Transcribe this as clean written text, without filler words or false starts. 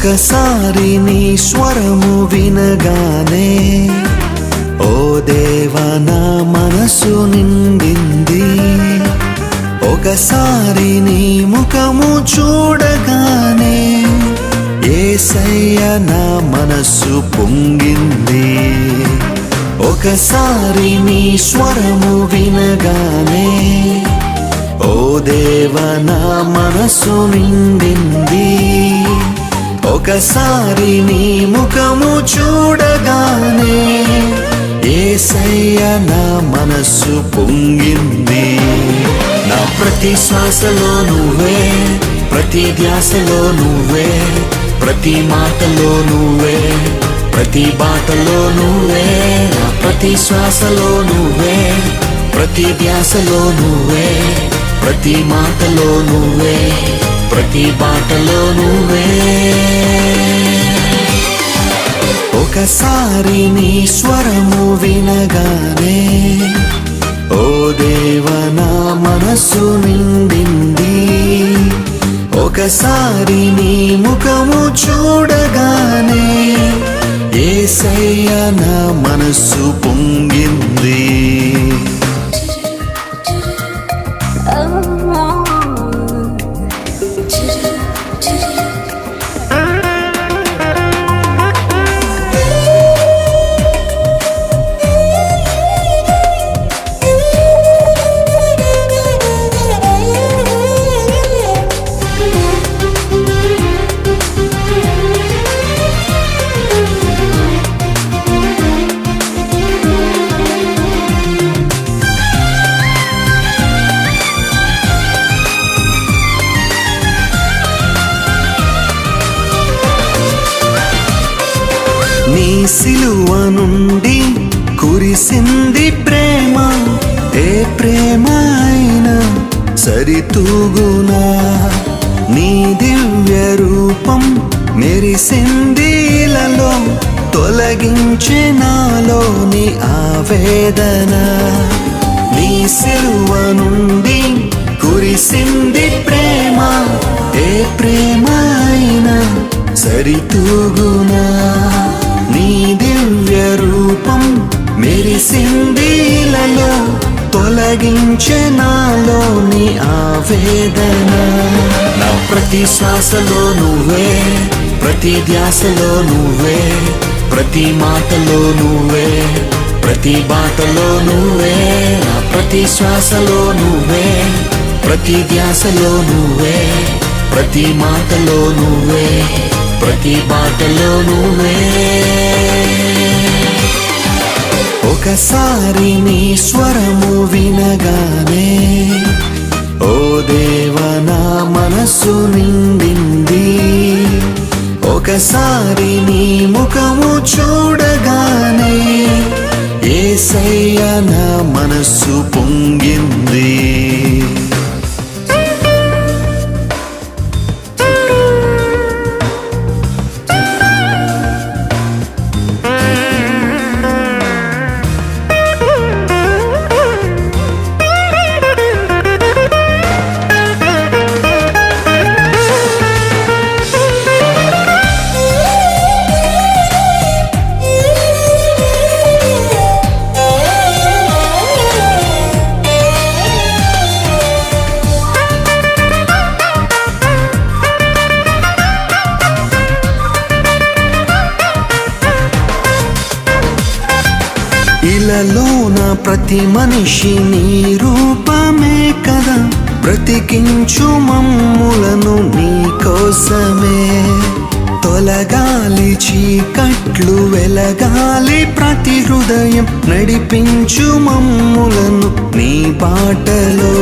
ఒకసారి నీ స్వరము వినగానే ఓ దేవా నా మనసు నిండింది. ఒకసారి నీ ముఖము చూడగానే యేసయ్య నా మనసు పొంగింది. ఒకసారి నీ స్వరము వినగానే ఓ దేవా నా మనసు నిండింది. ఒకసారి నీ ముఖము చూడగానే యేసయ్య నా మనసు పొంగింది. నా ప్రతి శ్వాసలో నువ్వే, ప్రతి ధ్యాసలో నువ్వే, ప్రతి మాటలో నువ్వే, ప్రతి బాటలో నువ్వే. నా ప్రతి శ్వాసలో నువ్వే, ప్రతి ధ్యాసలో నువ్వే, ప్రతి మాటలో నువ్వే, ప్రతి బాటలో నువ్వే. ఒకసారి నీ స్వరము వినగానే ఓ దేవా నా మనసు నిండింది. ఒకసారి నీ ముఖము చూడగానే యేసయ్య నా మనసు పొంగింది. నీ సిలువ నుండి కురిసింది ప్రేమ, ఏ ప్రేమ అయినా సరితూగునా. నీ దివ్య రూపం మెరిసిందిలలో తొలగించే నాలోని ఆవేదన. నీ సిలువ నుండి కురిసింది ప్రేమ, ఏ ప్రేమ అయినా సరితూగునా. నీ దివ్య రూపం మెరిసిందిలలో తొలగించే నాలోని ఆవేదన. నా ప్రతి శ్వాసలో నువ్వే, ప్రతి ధ్యాసలో నువ్వే, ప్రతి మాటలో నువ్వే, ప్రతి బాటలో నువ్వే. నా ప్రతి శ్వాసలో నువ్వే, ప్రతి ధ్యాసలో నువ్వే, ప్రతి మాటలో నువ్వే, ప్రతి బాటలో నువ్వే. ఒకసారి నీ స్వరము వినగానే ఓ దేవా నా మనసు నిండింది. ఒకసారి నీ ముఖము చూడగానే యేసయ్య నా మనసు పొంగింది. ఇలలోన ప్రతి మనిషి నీ రూపమే కదా, బ్రతికించు మమ్ములను నీ కోసమే. తొలగాలి చీకట్లు వెలగాలి ప్రతి హృదయం, నడిపించు మమ్ములను నీ బాటలో.